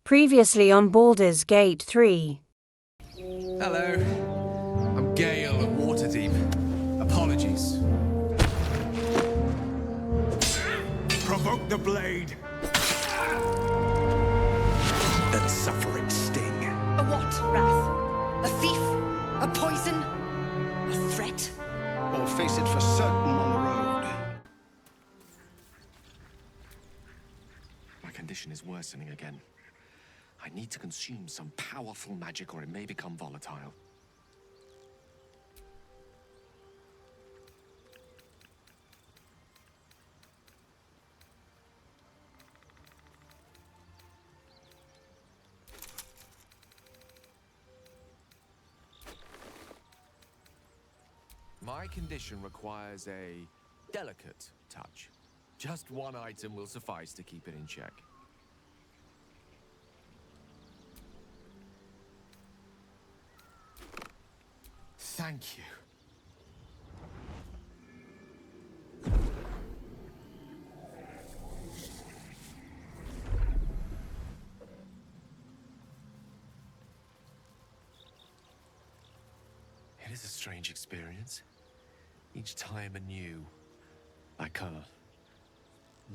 Previously on Baldur's Gate 3. Hello. I'm Gale at Waterdeep. Apologies. Provoke the blade. And suffer its sting. A what, Wrath? A thief? A poison? A threat? Or face it for certain on the road. My condition is worsening again. I need to consume some powerful magic or it may become volatile. My condition requires a delicate touch. Just one item will suffice to keep it in check. Thank you. It is a strange experience. Each time anew. Like a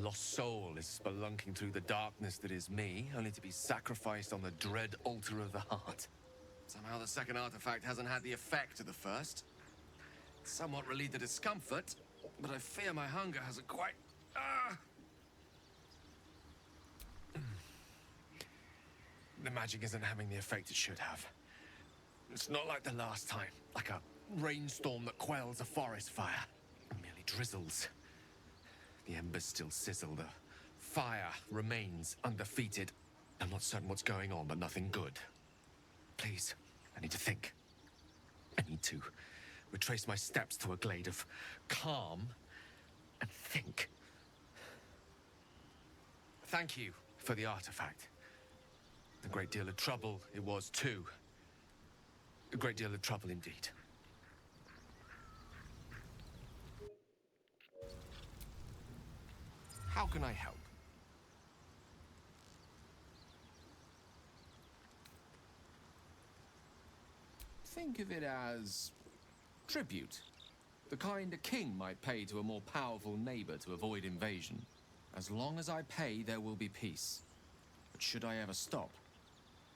lost soul is spelunking through the darkness that is me, only to be sacrificed on the dread altar of the heart. Somehow the second artifact hasn't had the effect of the first. It's somewhat relieved the discomfort, but I fear my hunger hasn't quite... The magic isn't having the effect it should have. It's not like the last time, like a rainstorm that quells a forest fire. It merely drizzles. The embers still sizzle, the fire remains undefeated. I'm not certain what's going on, but nothing good. Please, I need to think. I need to retrace my steps to a glade of calm and think. Thank you for the artifact. A great deal of trouble it was too. A great deal of trouble indeed. How can I help? Think of it as tribute. The kind a king might pay to a more powerful neighbor to avoid invasion. As long as I pay, there will be peace. But should I ever stop,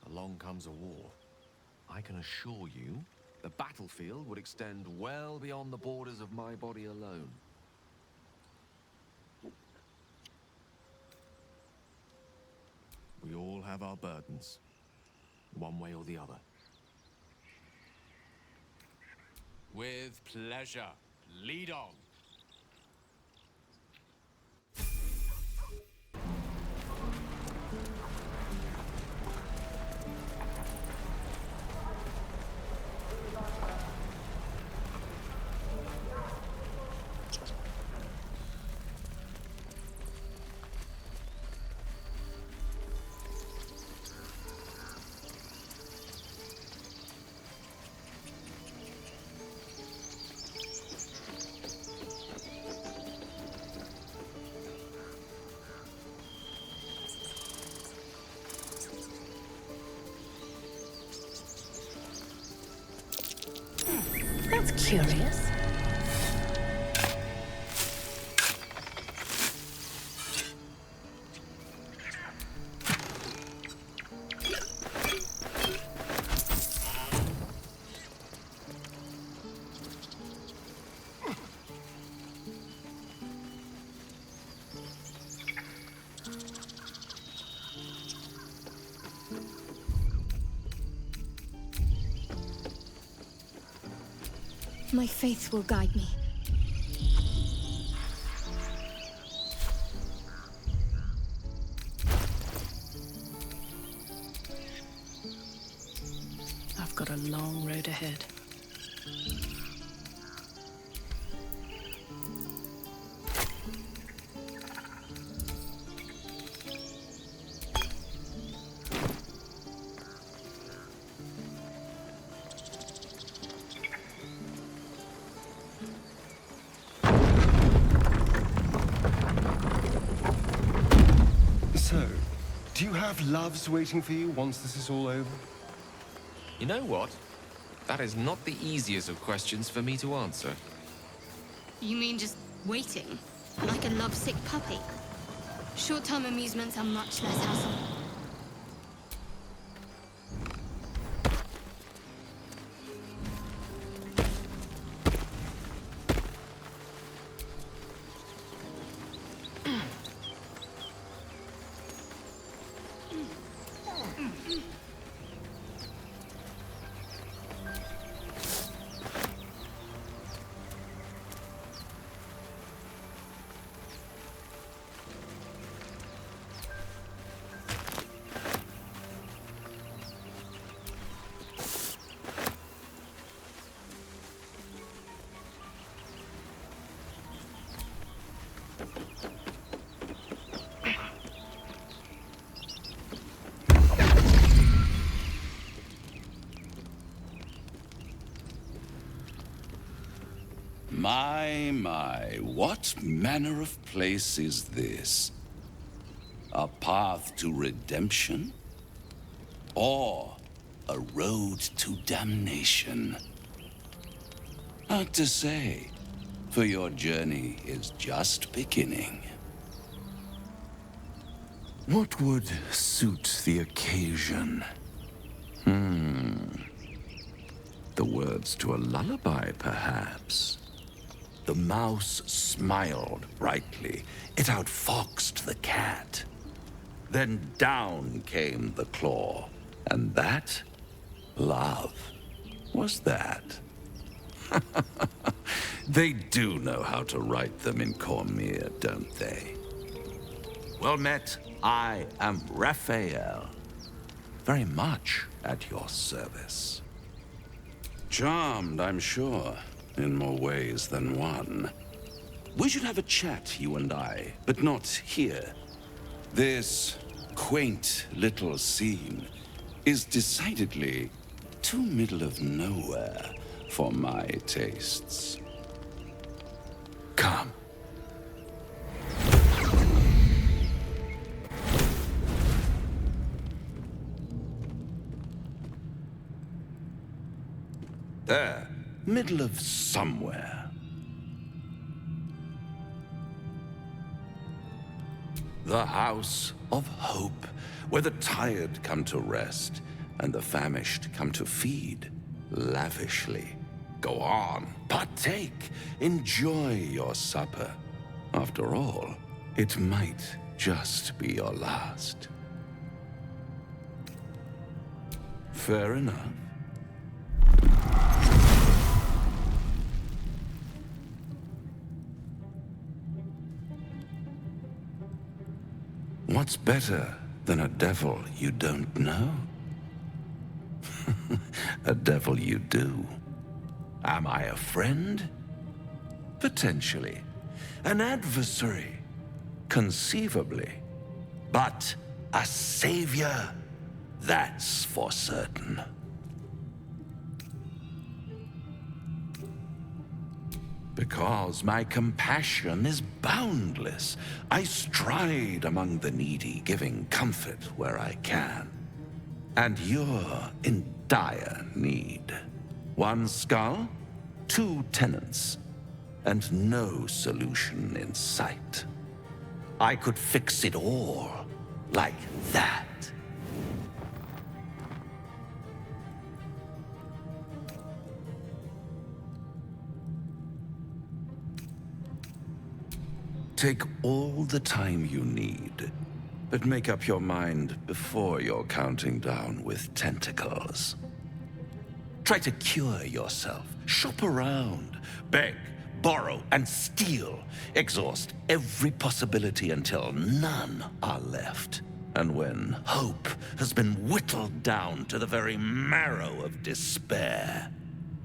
along comes a war. I can assure you, the battlefield would extend well beyond the borders of my body alone. We all have our burdens, one way or the other. With pleasure. Lead on. That's curious. My faith will guide me. I've got a long road ahead. have loves waiting for you once this is all over? You know what? That is not the easiest of questions for me to answer. You mean just waiting? Like a lovesick puppy? Short-term amusements are much less hassle. My, what manner of place is this? A path to redemption? Or a road to damnation? Hard to say, for your journey is just beginning. What would suit the occasion? The words to a lullaby, perhaps. The mouse smiled brightly. It outfoxed the cat. Then down came the claw. And that? Love. Was that? They do know how to write them in Cormier, don't they? Well met, I am Raphael. Very much at your service. Charmed, I'm sure, in more ways than one. We should have a chat, you and I, but not here. This quaint little scene is decidedly too middle of nowhere for my tastes. Come. There, middle of somewhere. The House of Hope, where the tired come to rest and the famished come to feed lavishly. Go on, partake, enjoy your supper. After all, it might just be your last. Fair enough. What's better than a devil you don't know? A devil you do. Am I a friend? Potentially. An adversary? Conceivably. But a savior? That's for certain. Because my compassion is boundless. I stride among the needy, giving comfort where I can. And you're in dire need. One skull, 2 tenants, and no solution in sight. I could fix it all like that. Take all the time you need, but make up your mind before you're counting down with tentacles. Try to cure yourself, shop around, beg, borrow, and steal. Exhaust every possibility until none are left. And when hope has been whittled down to the very marrow of despair,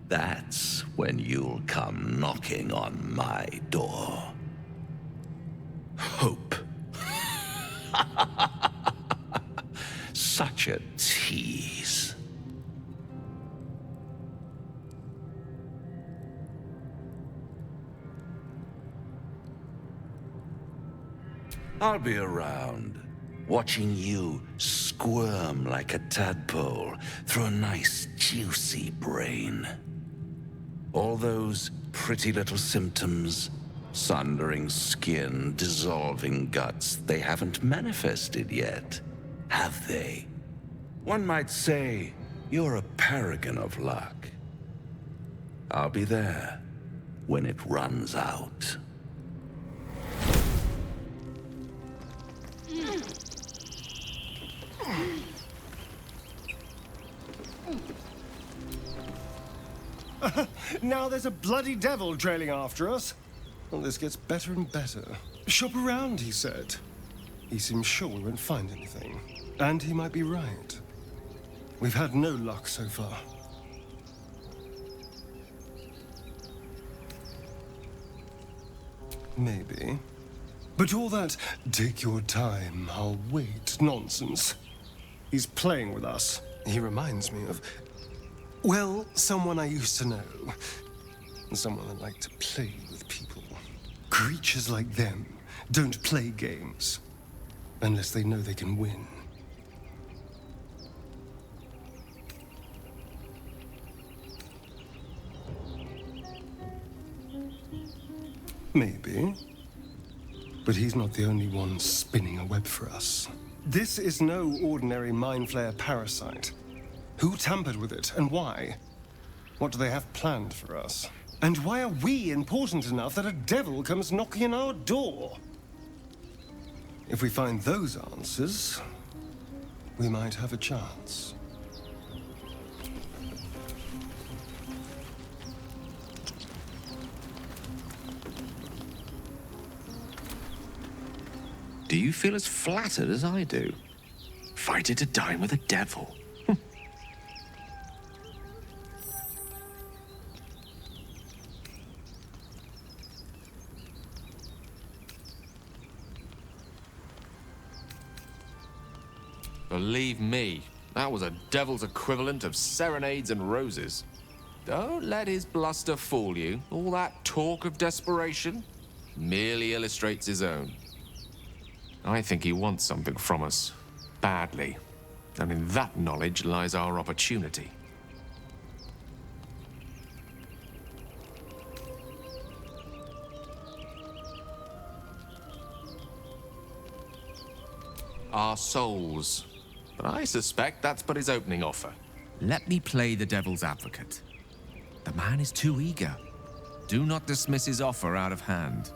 that's when you'll come knocking on my door. Hope. Such a tease. I'll be around, watching you squirm like a tadpole through a nice, juicy brain. All those pretty little symptoms, sundering skin, dissolving guts, they haven't manifested yet, have they? One might say you're a paragon of luck. I'll be there when it runs out. Now there's a bloody devil trailing after us. Well, this gets better and better. Shop around, he said. He seems sure we won't find anything. And he might be right. We've had no luck so far. Maybe. But all that, take your time, I'll wait nonsense. He's playing with us. He reminds me of, well, someone I used to know. Someone that liked to play with people. Creatures like them don't play games unless they know they can win. Maybe. But he's not the only one spinning a web for us. This is no ordinary Mind Flayer parasite. Who tampered with it, and why? What do they have planned for us? And why are we important enough that a devil comes knocking on our door? If we find those answers, we might have a chance. Do you feel as flattered as I do? Fighting to dine with a devil. Believe me, that was a devil's equivalent of serenades and roses. Don't let his bluster fool you. All that talk of desperation merely illustrates his own. I think he wants something from us, badly. And in that knowledge lies our opportunity. Our souls. But I suspect that's but his opening offer. Let me play the devil's advocate. The man is too eager. Do not dismiss his offer out of hand.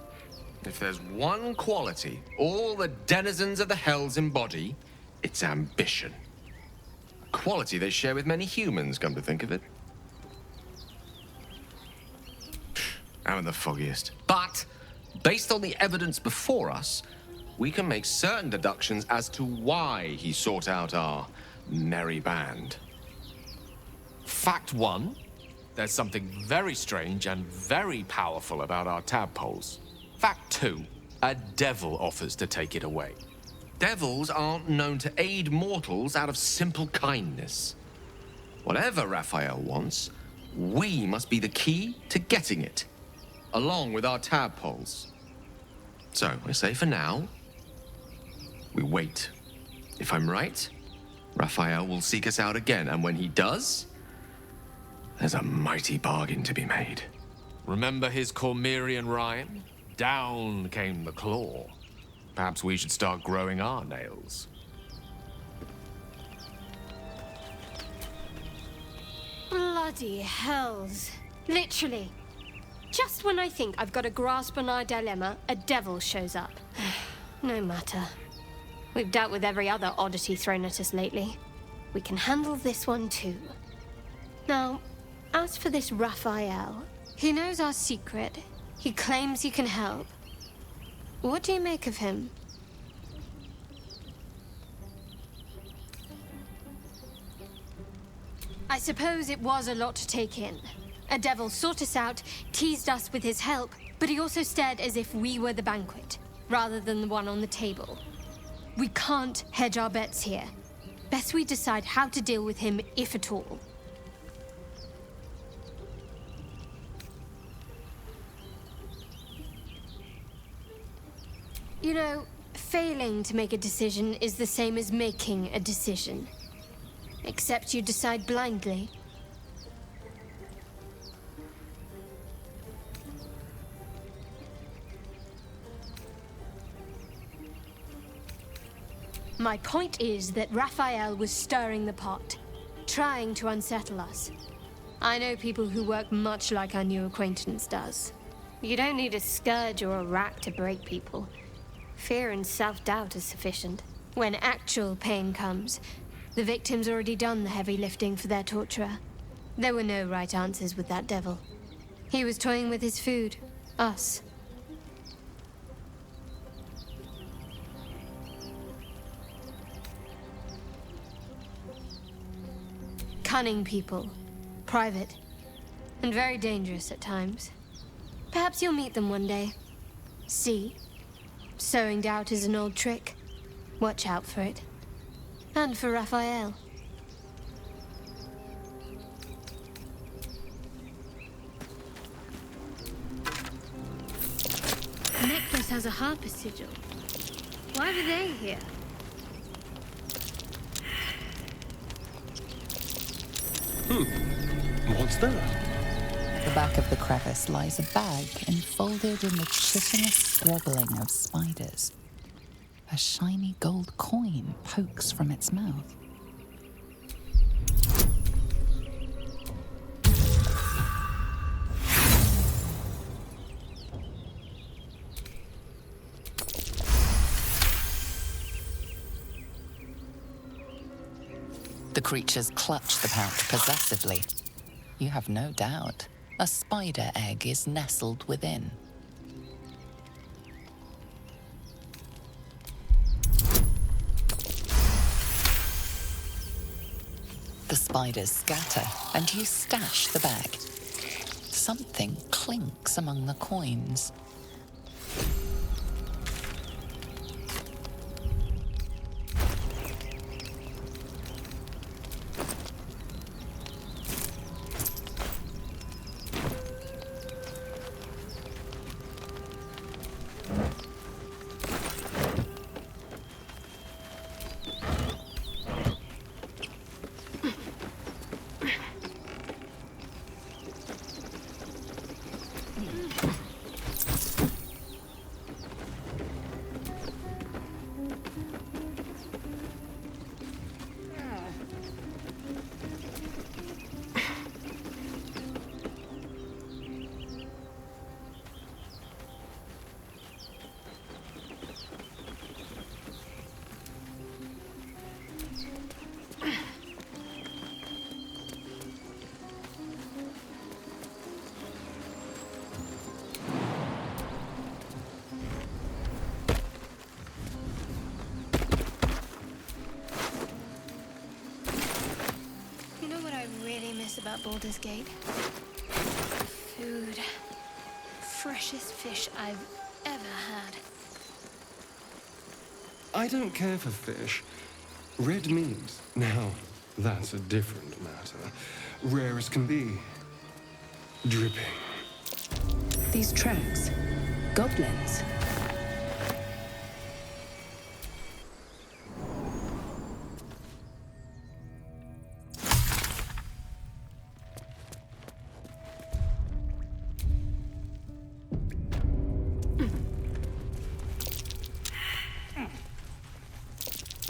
If there's one quality all the denizens of the hells embody, it's ambition. A quality they share with many humans, come to think of it. Haven't the foggiest. But, based on the evidence before us, we can make certain deductions as to why he sought out our merry band. Fact one, there's something very strange and very powerful about our tadpoles. Fact two, a devil offers to take it away. Devils aren't known to aid mortals out of simple kindness. Whatever Raphael wants, we must be the key to getting it, along with our tadpoles. So, I say for now, we wait. If I'm right, Raphael will seek us out again, and when he does, there's a mighty bargain to be made. Remember his Cormyrean rhyme? Down came the claw. Perhaps we should start growing our nails. Bloody hells. Literally. Just when I think I've got a grasp on our dilemma, a devil shows up. No matter. We've dealt with every other oddity thrown at us lately. We can handle this one too. Now, as for this Raphael, he knows our secret. He claims he can help. What do you make of him? I suppose it was a lot to take in. A devil sought us out, teased us with his help, but he also stared as if we were the banquet, rather than the one on the table. We can't hedge our bets here. Best we decide how to deal with him, if at all. You know, Failing to make a decision is the same as making a decision. Except you decide blindly. My point is that Raphael was stirring the pot, trying to unsettle us. I know people who work much like our new acquaintance does. You don't need a scourge or a rack to break people. Fear and self-doubt is sufficient. When actual pain comes, the victim's already done the heavy lifting for their torturer. There were no right answers with that devil. He was toying with his food, us. Cunning people, private, and very dangerous at times. Perhaps you'll meet them one day. See? Sowing doubt is an old trick. Watch out for it. And for Raphael. The necklace has a harper sigil. Why were they here? What's that? At the back of the crevice lies a bag enfolded in the chitinous squabbling of spiders. A shiny gold coin pokes from its mouth. The creatures clutch the pouch possessively. You have no doubt a spider egg is nestled within. The spiders scatter, and you stash the bag. Something clinks among the coins. About Baldur's Gate. Food. Freshest fish I've ever had. I don't care for fish. Red meat, now, that's a different matter. Rare as can be. Dripping. These tracks. Goblins.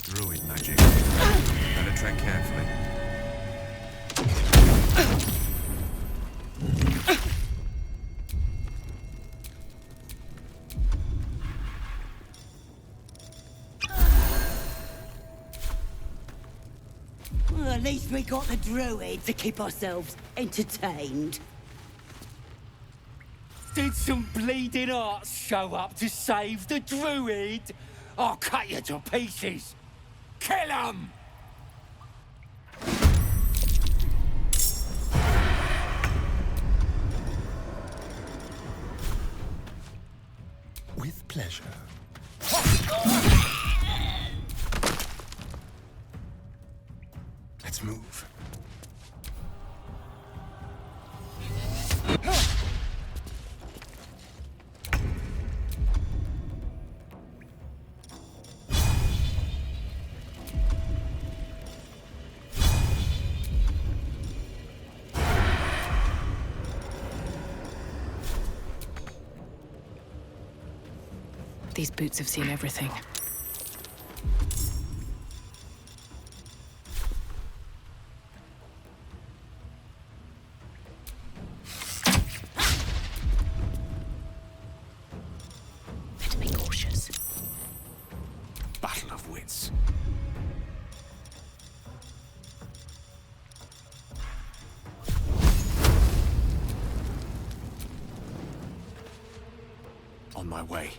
Druid magic. Better tread carefully. Well, at least we got the druid to keep ourselves entertained. Did some bleeding arts show up to save the druid? I'll cut you to pieces. Kill 'em! With pleasure. Let's move. These boots have seen everything. Better be cautious. Battle of wits. On my way.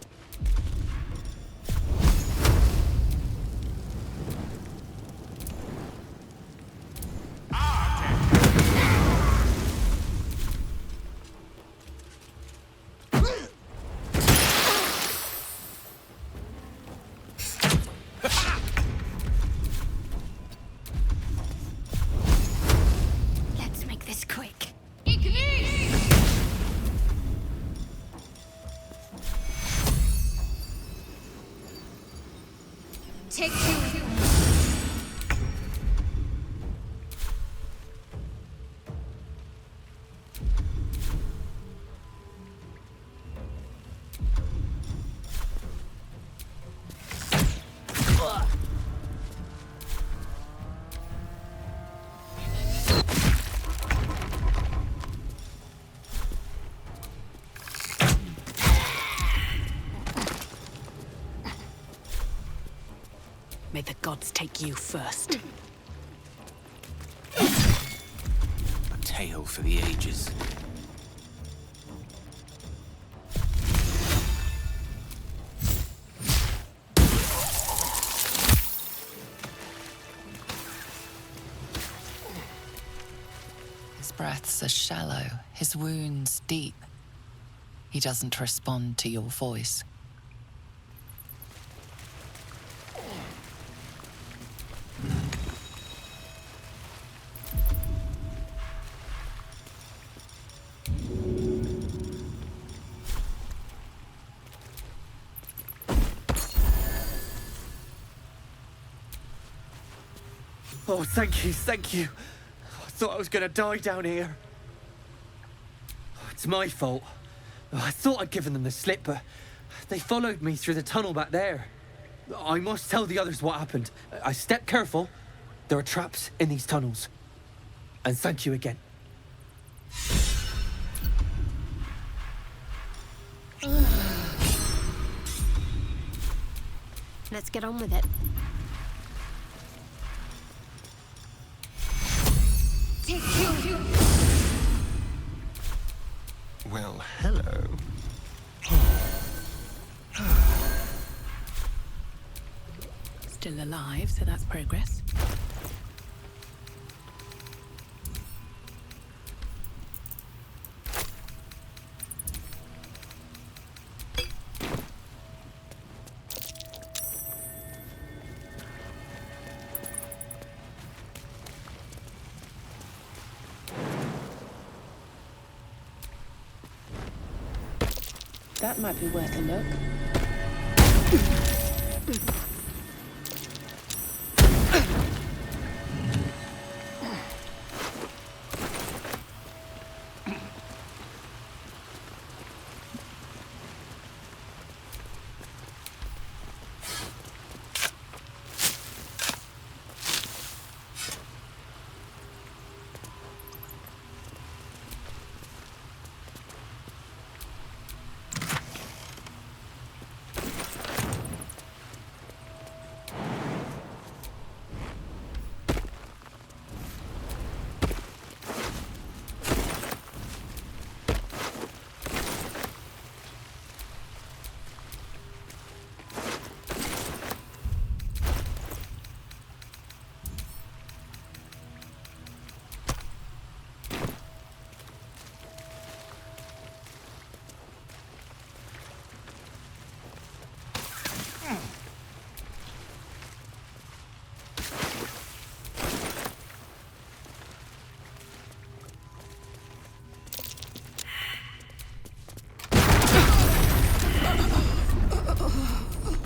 Let's make this quick. Take two. May the gods take you first. A tale for the ages. His breaths are shallow, his wounds deep. He doesn't respond to your voice. Oh, thank you, thank you. I thought I was gonna die down here. It's my fault. I thought I'd given them the slip, but they followed me through the tunnel back there. I must tell the others what happened. I stepped careful. There are traps in these tunnels. And thank you again. Let's get on with it. Take two. Well, hello. Still alive, so that's progress. That might be worth a look.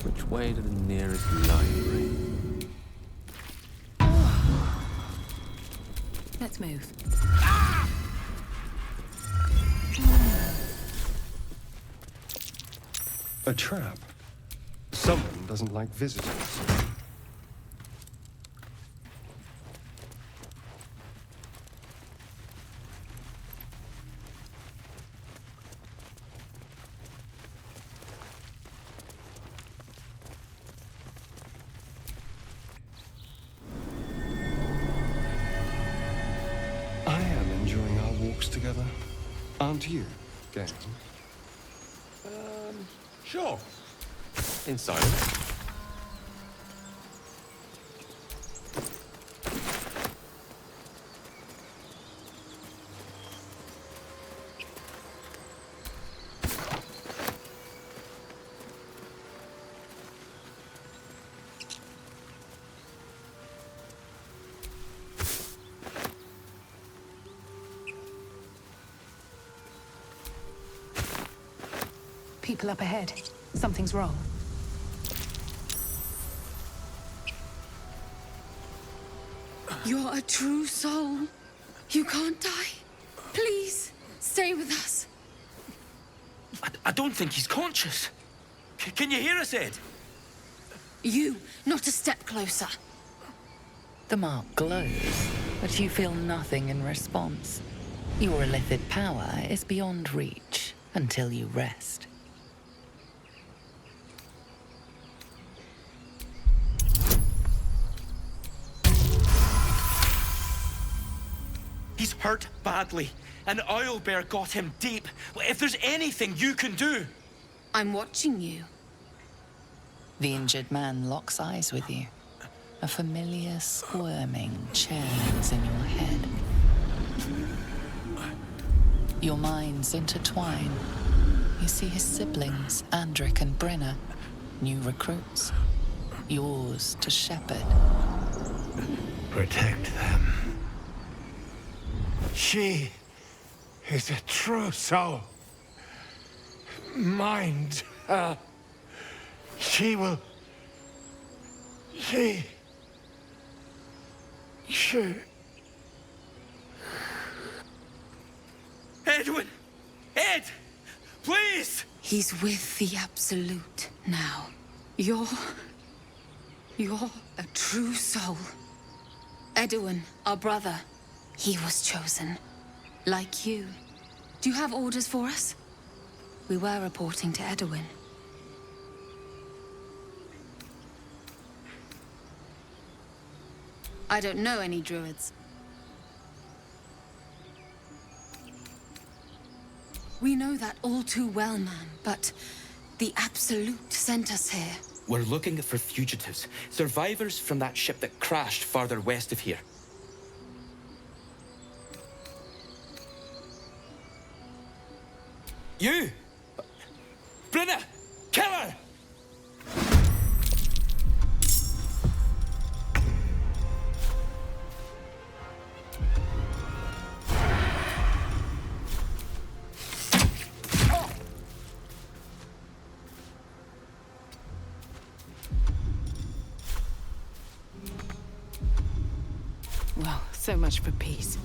Which way to the nearest library? Let's move. A trap? Someone doesn't like visitors. I am enjoying our walks together. Aren't you, gang? Sure. Inside. People up ahead. Something's wrong. You're a true soul. You can't die. Please, stay with us. I don't think he's conscious. Can you hear us, Ed? You, not a step closer. The mark glows, but you feel nothing in response. Your illithid power is beyond reach until you rest. He's hurt badly. An owlbear got him deep. If there's anything you can do... I'm watching you. The injured man locks eyes with you. A familiar squirming churns in your head. Your minds intertwine. You see his siblings, Andric and Brenna, new recruits. Yours to shepherd. Protect them. She is a true soul. Mind her. She will... She... Edwin! Ed! Please! He's with the Absolute now. You're a true soul. Edwin, our brother, he was chosen. Like you. Do you have orders for us? We were reporting to Edwin. I don't know any druids. We know that all too well, man, but the Absolute sent us here. We're looking for fugitives. Survivors from that ship that crashed farther west of here. You! Brenna! Kill her! Well, so much for peace.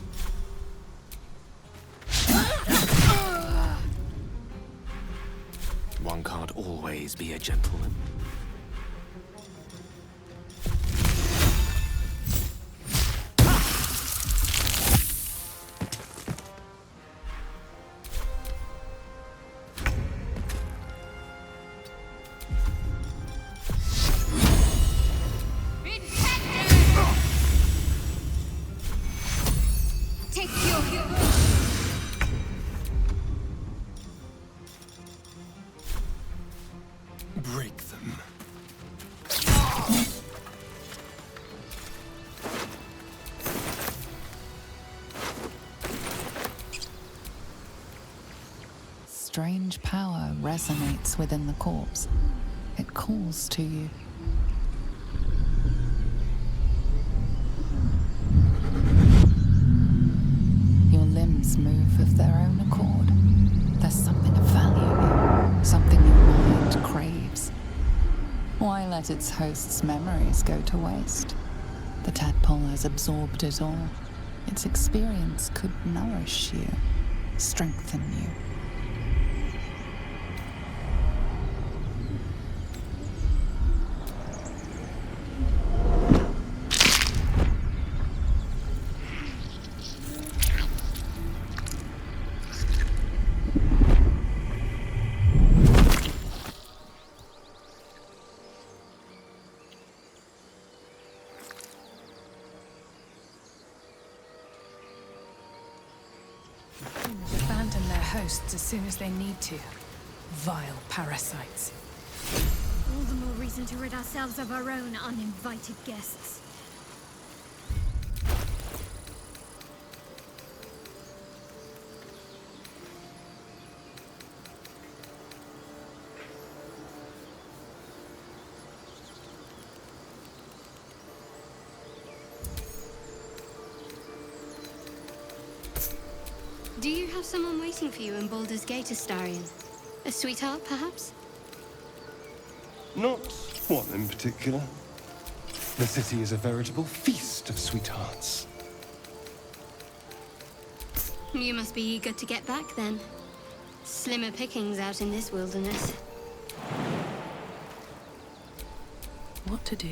One can't always be a gentleman. Take your... Break them. Strange power resonates within the corpse. It calls to you. Your limbs move of their own accord. There's something of value here, something your mind craves. Why let its host's memories go to waste? The tadpole has absorbed it all. Its experience could nourish you, strengthen you. Abandon their hosts as soon as they need to. Vile parasites. All the more reason to rid ourselves of our own uninvited guests. Do you have someone waiting for you in Baldur's Gate, Astarion? A sweetheart, perhaps? Not one in particular. The city is a veritable feast of sweethearts. You must be eager to get back, then. Slimmer pickings out in this wilderness. What to do?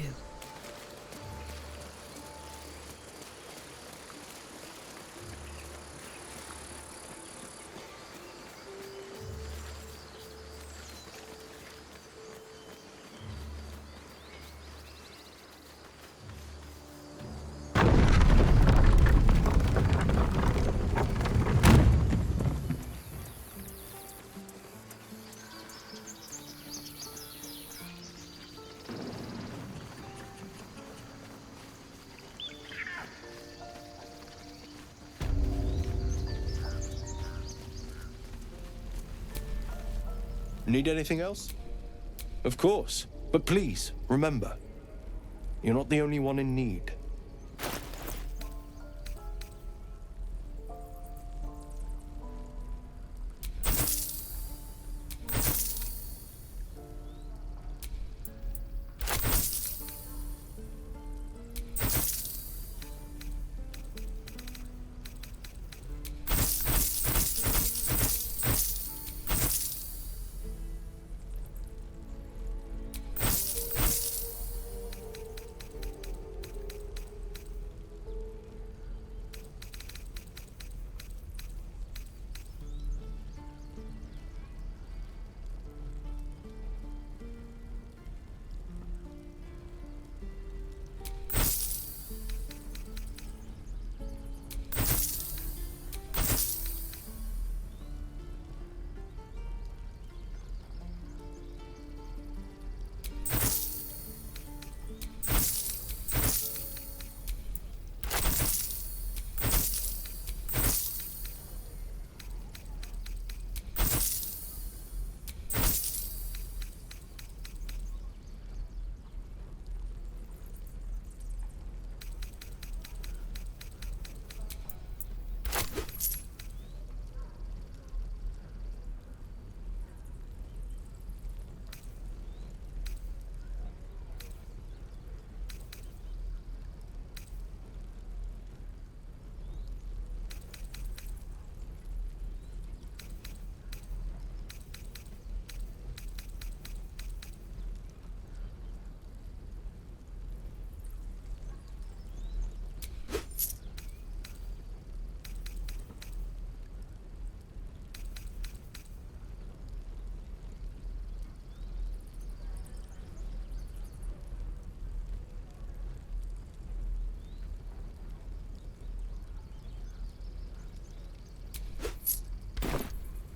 Need anything else? Of course. But please, remember, you're not the only one in need.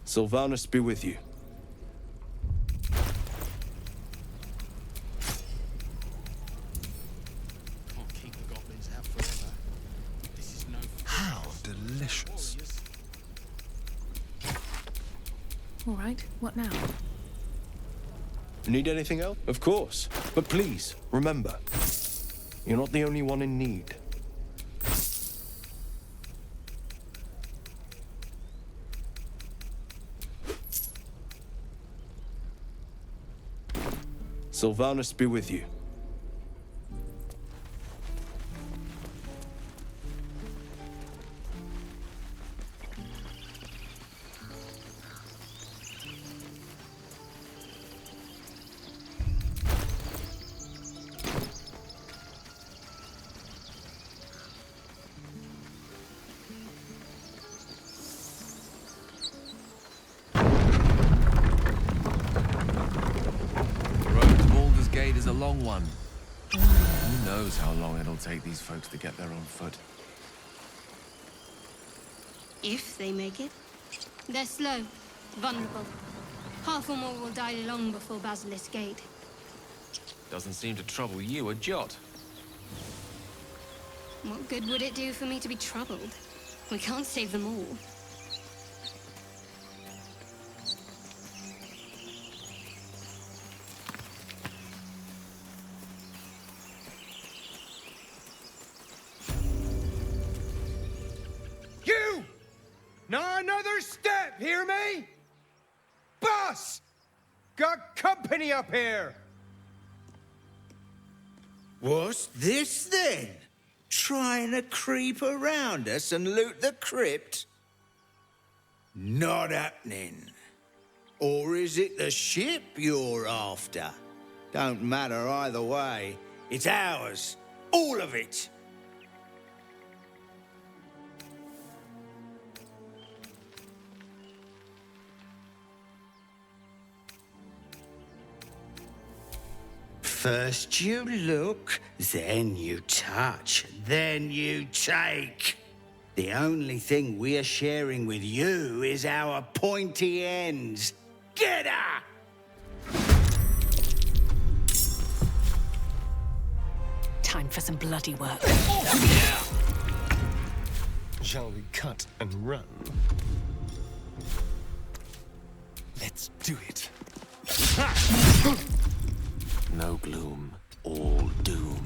Sylvanus be with you. Can't keep the goblins out forever. This is no. How delicious. All right, what now? Need anything else? Of course. But please, remember, you're not the only one in need. Sylvanus be with you. Is a long one. Who knows how long it'll take these folks to get there on foot. If they make it. They're slow, vulnerable. Half or more will die long before Basilisk Gate. Doesn't seem to trouble you a jot. What good would it do for me to be troubled? We can't save them all. You! Not another step, hear me? Boss! Got company up here! What's this then? Trying to creep around us and loot the crypt? Not happening. Or is it the ship you're after? Don't matter either way. It's ours. All of it. First you look, then you touch, then you take. The only thing we're sharing with you is our pointy ends. Get her! Time for some bloody work. Shall we cut and run? Let's do it. No gloom, all doom.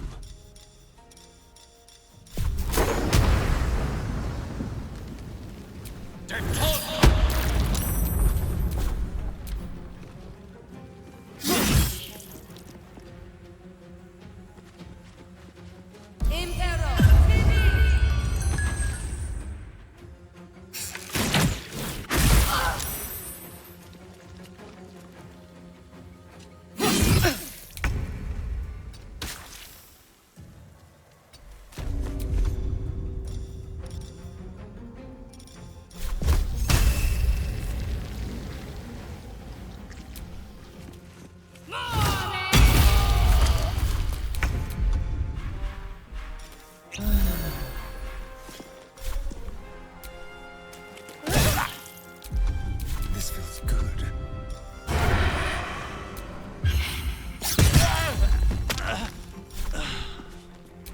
This feels good.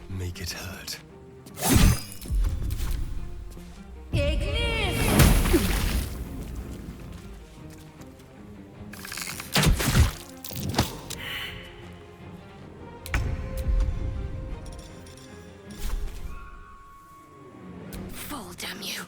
Make it hurt. Fall, damn you.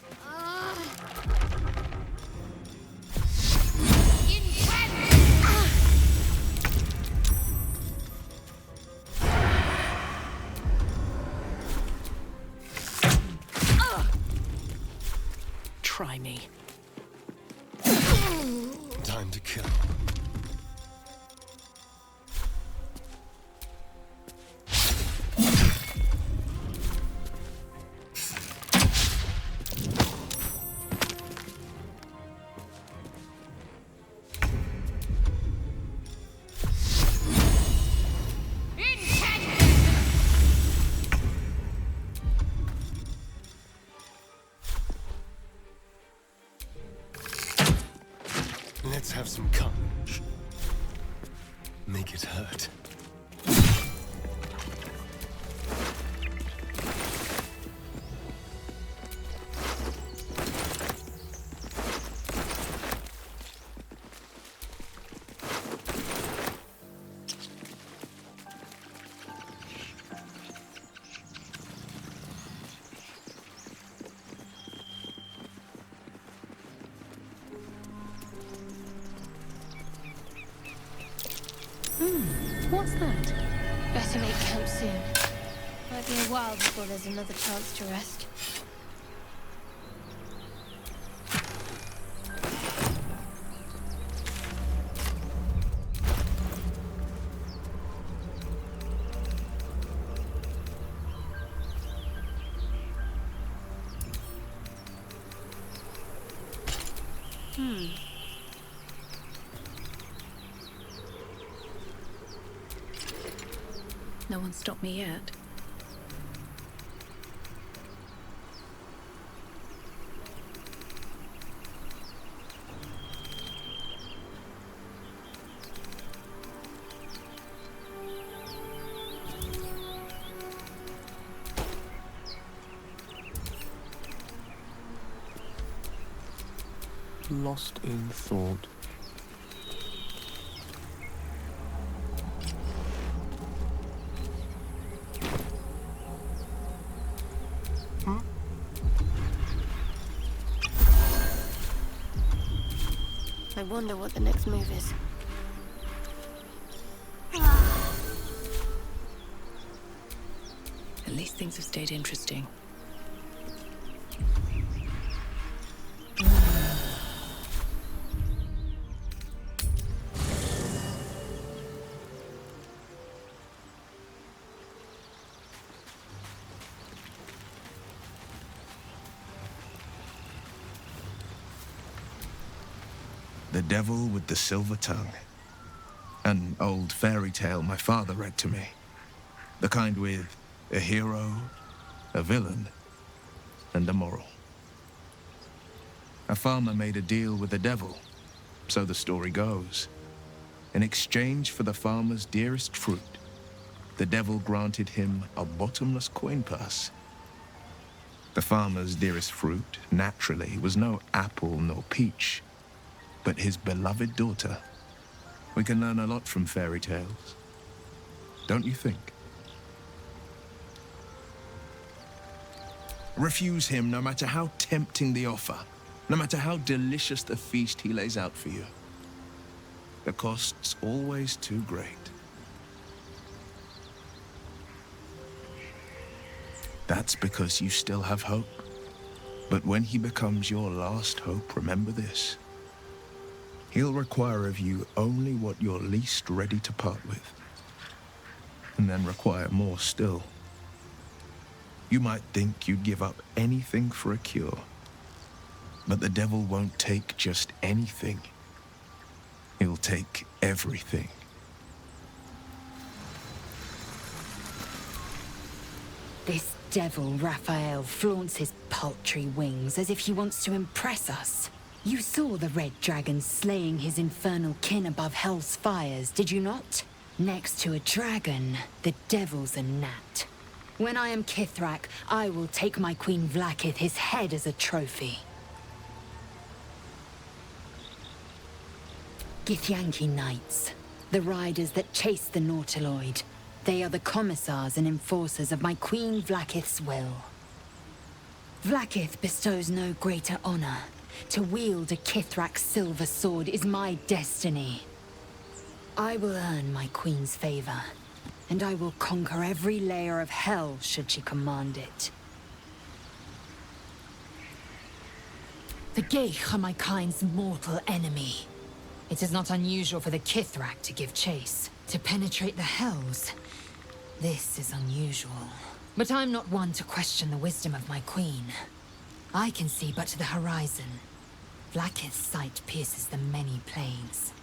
Try me. Time to kill. Let's have some carnage. Make it hurt. What's that? Better make camp soon. Might be a while before there's another chance to rest. No one stopped me yet. lost in thought. I wonder what the next move is. At least things have stayed interesting. The Devil with the Silver Tongue. An old fairy tale my father read to me. The kind with a hero, a villain, and a moral. A farmer made a deal with the devil, so the story goes. In exchange for the farmer's dearest fruit, the devil granted him a bottomless coin purse. The farmer's dearest fruit, naturally, was no apple nor peach, but his beloved daughter. We can learn a lot from fairy tales, don't you think? Refuse him no matter how tempting the offer, no matter how delicious the feast he lays out for you. The cost's always too great. That's because you still have hope. But when he becomes your last hope, remember this. He'll require of you only what you're least ready to part with, and then require more still. You might think you'd give up anything for a cure, but the devil won't take just anything. He'll take everything. This devil, Raphael, flaunts his paltry wings as if he wants to impress us. You saw the red dragon slaying his infernal kin above hell's fires, did you not? Next to a dragon, the devil's a gnat. When I am Kithrak, I will take my Queen Vlaakith his head as a trophy. Githyanki Knights, the riders that chase the Nautiloid. They are the commissars and enforcers of my Queen Vlaakith's will. Vlaakith bestows no greater honor. To wield a Kithrak's silver sword is my destiny. I will earn my queen's favor, and I will conquer every layer of hell should she command it. The Geich are my kind's mortal enemy. It is not unusual for the Kithrak to give chase, to penetrate the hells. This is unusual. But I'm not one to question the wisdom of my queen. I can see but to the horizon. Vlaakith's sight pierces the many planes.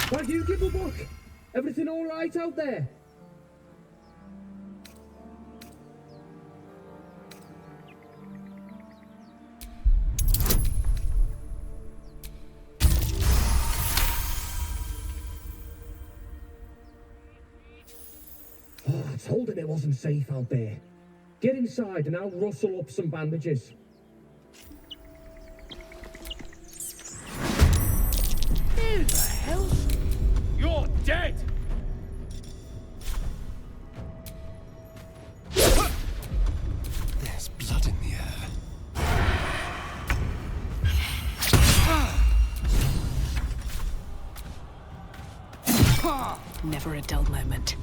Why do you give a book? Everything all right out there? Oh, I told him it wasn't safe out there. Get inside and I'll rustle up some bandages. The hell? You're dead! There's blood in the air. Never a dull moment.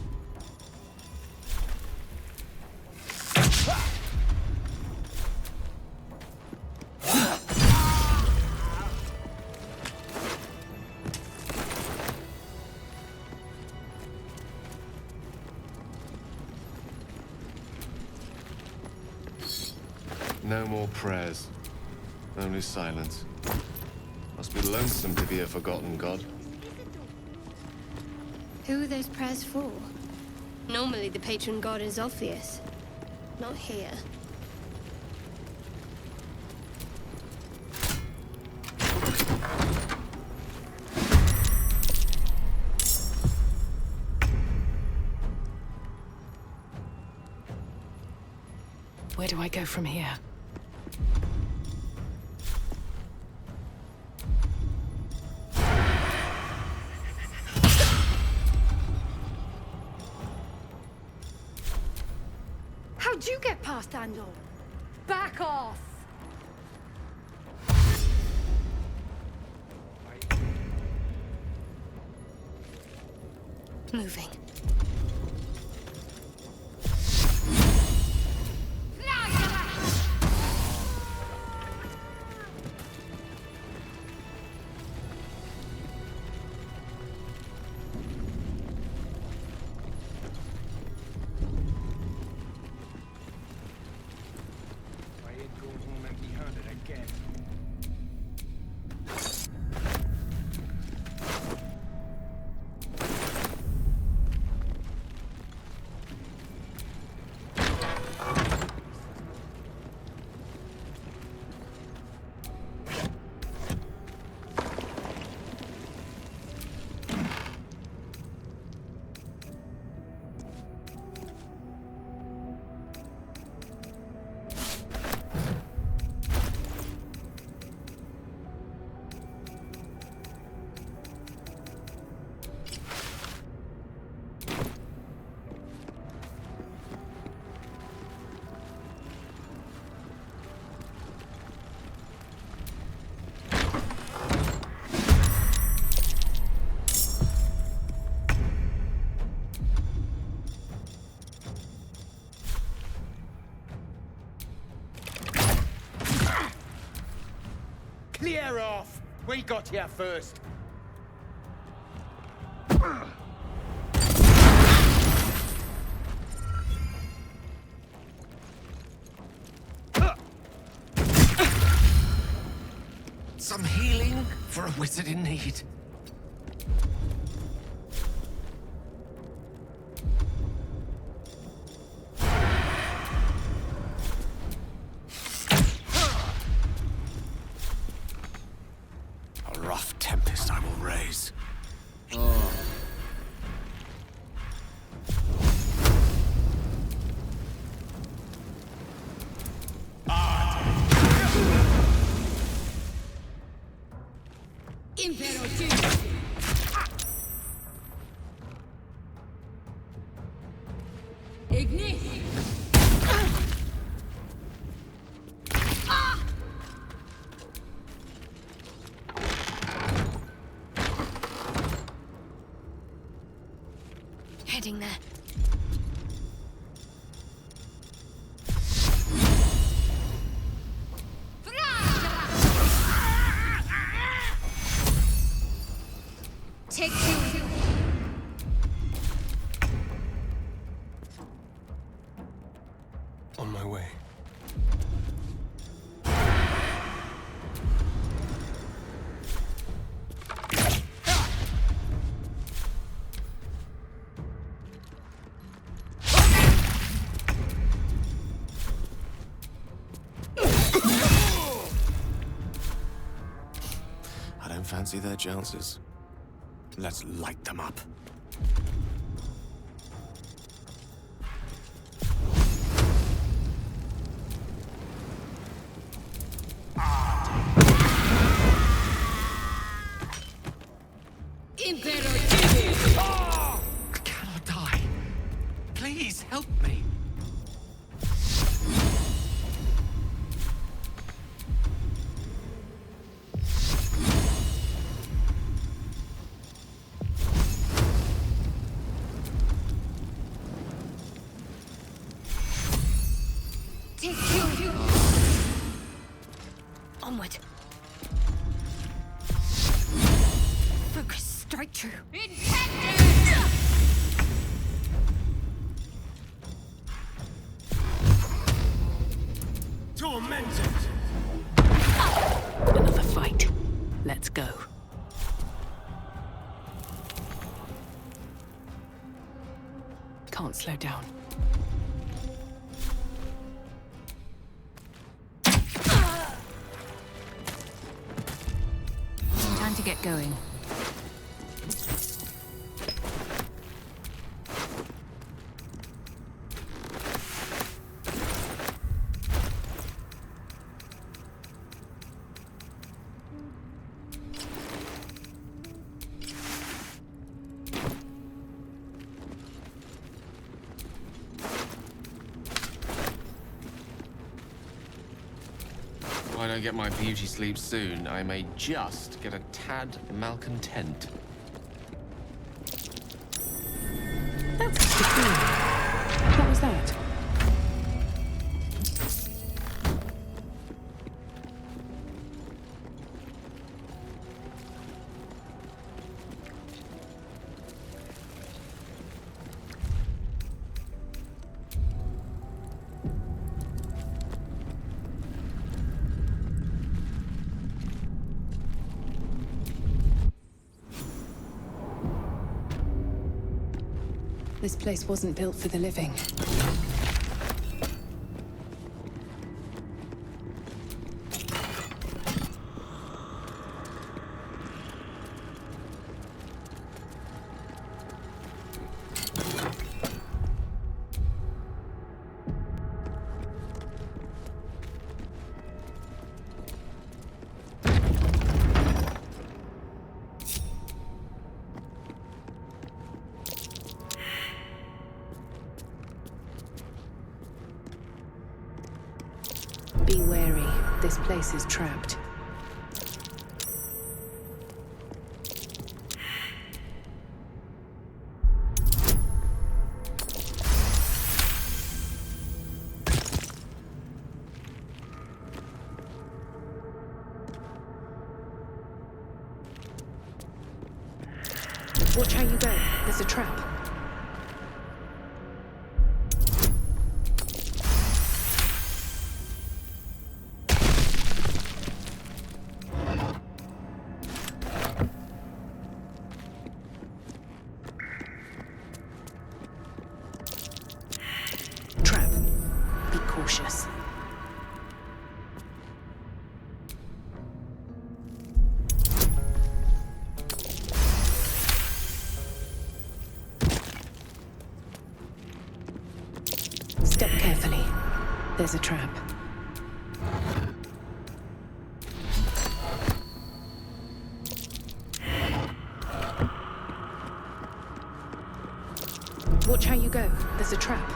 No more prayers. Only silence. Must be lonesome to be a forgotten god. Who are those prayers for? Normally the patron god is obvious. Not here. Where do I go from here? How'd you get past Andor? Back off! Moving. Clear off! We got here first. Some healing for a wizard in need. A rough tempest I will raise. Heading there. Take two. On my way. I don't fancy their chances. Let's light them up. take you. Onward. Focus, strike true. Tormented! Another fight. Let's go. Can't slow down. Time to get going. If I don't get my beauty sleep soon, I may just get a tad malcontent. What was that? This place wasn't built for the living. Be wary. This place is trapped. Watch how you go. There's a trap. Trap. Be cautious. Step carefully. There's a trap. Watch how you go. There's a trap.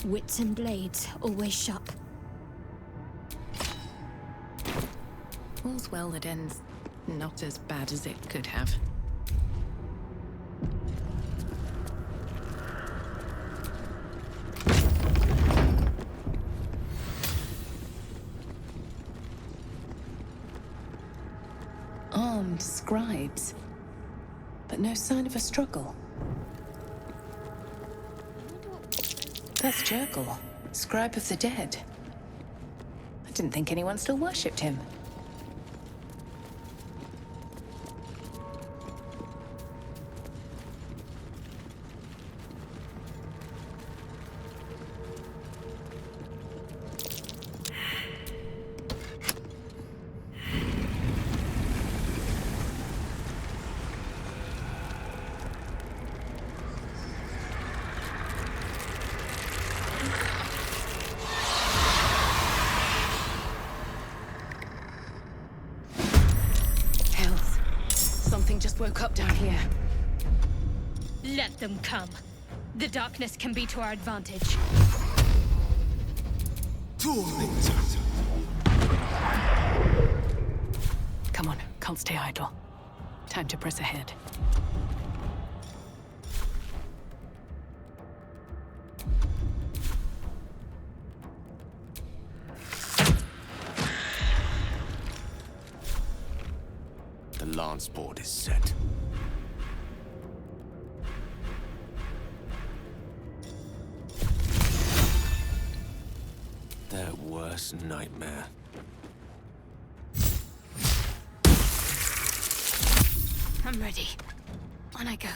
Wits and blades, always sharp. All's well that ends not as bad as it could have. Armed scribes, but no sign of a struggle. That's Jurgle, scribe of the dead. I didn't think anyone still worshipped him. Something just woke up down here. Let them come. The darkness can be to our advantage. Come on, can't stay idle. Time to press ahead. The lance board is set. Their worst nightmare. I'm ready. On I go.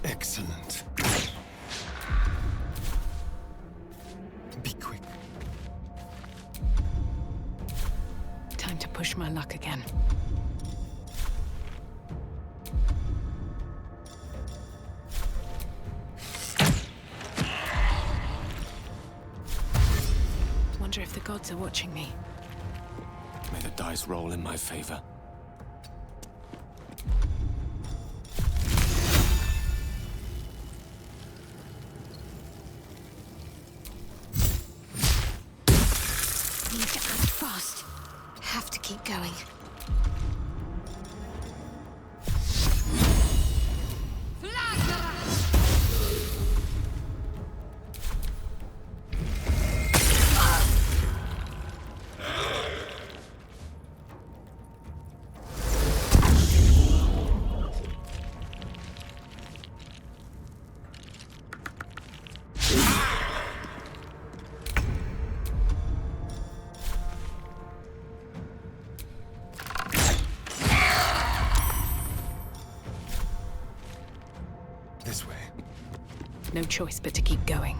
Excellent. Be quick. Time to push my luck again. Wonder if the gods are watching me. May the dice roll in my favor. Need to act fast. Have to keep going. This way. No choice but to keep going.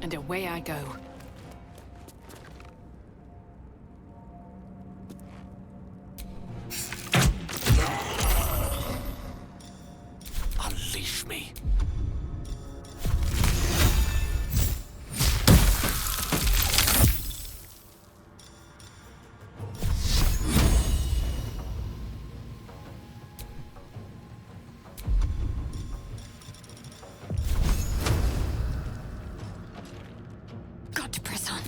And away I go. Unleash me. Got to press on.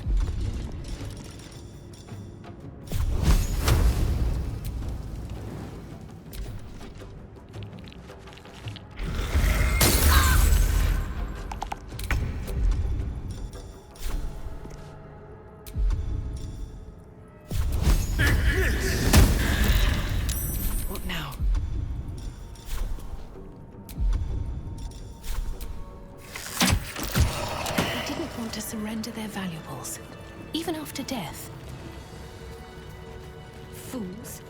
What now? They didn't want to surrender their valuables, even after death. Fools.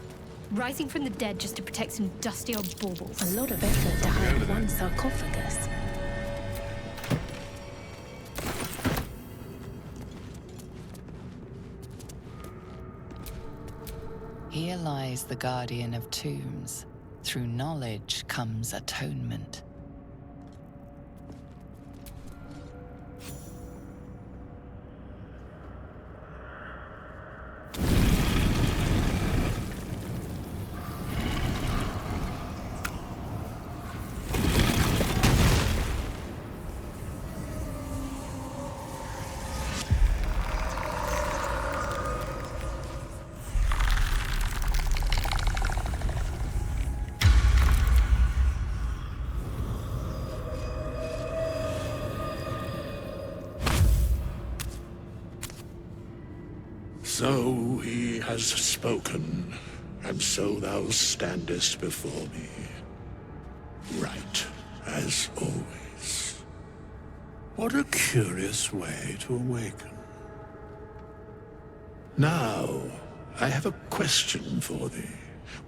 Rising from the dead just to protect some dusty old baubles. A lot of effort to hide one sarcophagus. Here lies the guardian of tombs. Through knowledge comes atonement. So he has spoken, and so thou standest before me. Right, as always. What a curious way to awaken. Now, I have a question for thee.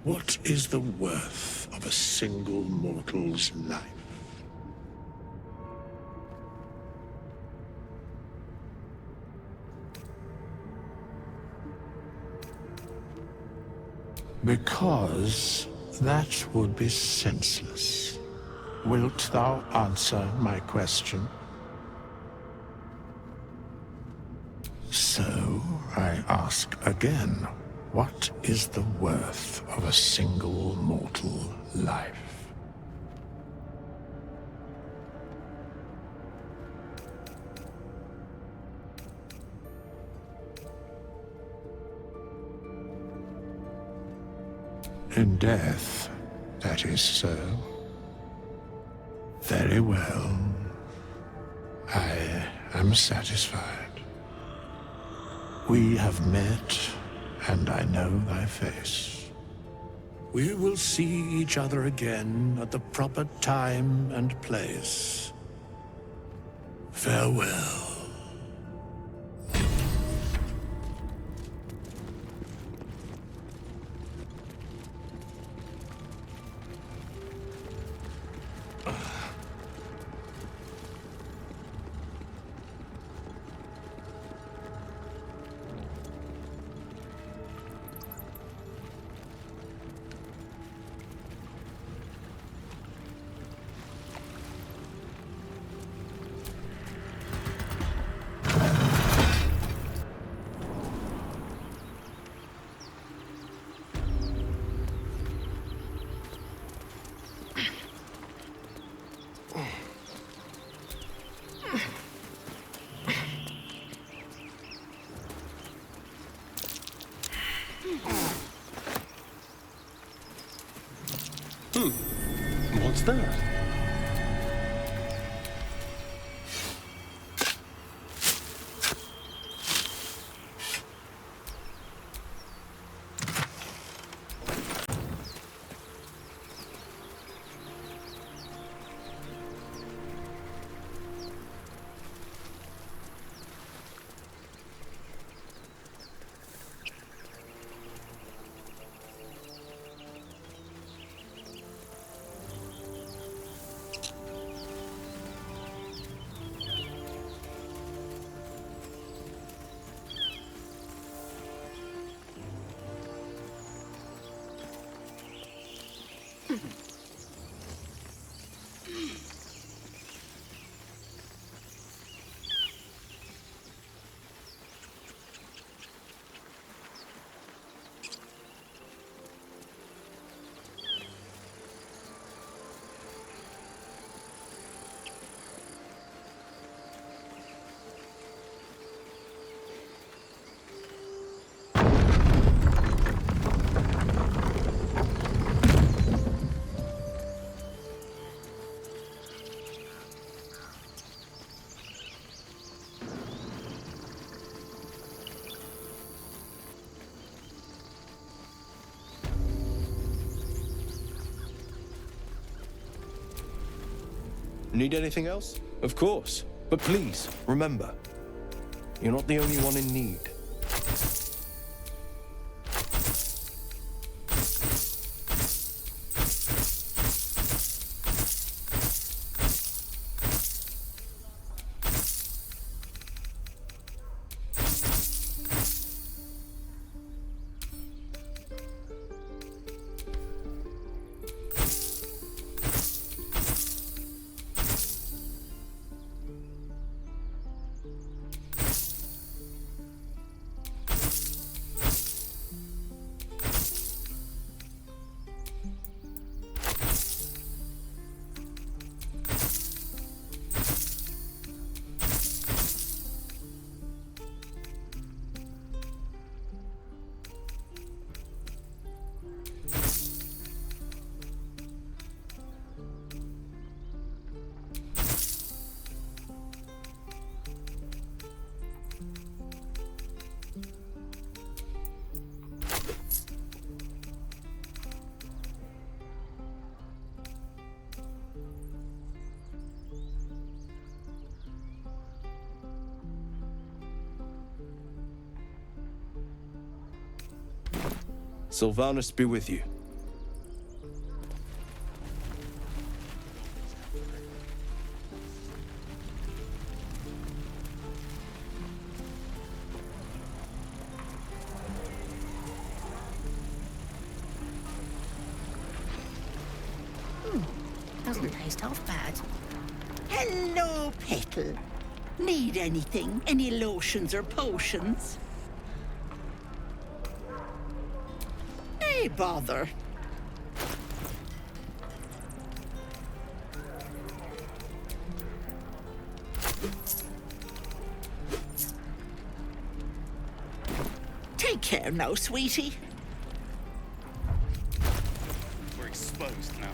What is the worth of a single mortal's life? Because that would be senseless. Wilt thou answer my question? So, I ask again, what is the worth of a single mortal life? In death, that is so. Very well. I am satisfied. We have met, and I know thy face. We will see each other again at the proper time and place. Farewell. What's that? Need anything else? Of course. But please, remember, you're not the only one in need. Sylvanus be with you. Doesn't taste half bad. Hello, Petal. Need anything? Any lotions or potions? Hey, bother. Take care now, sweetie. We're exposed now.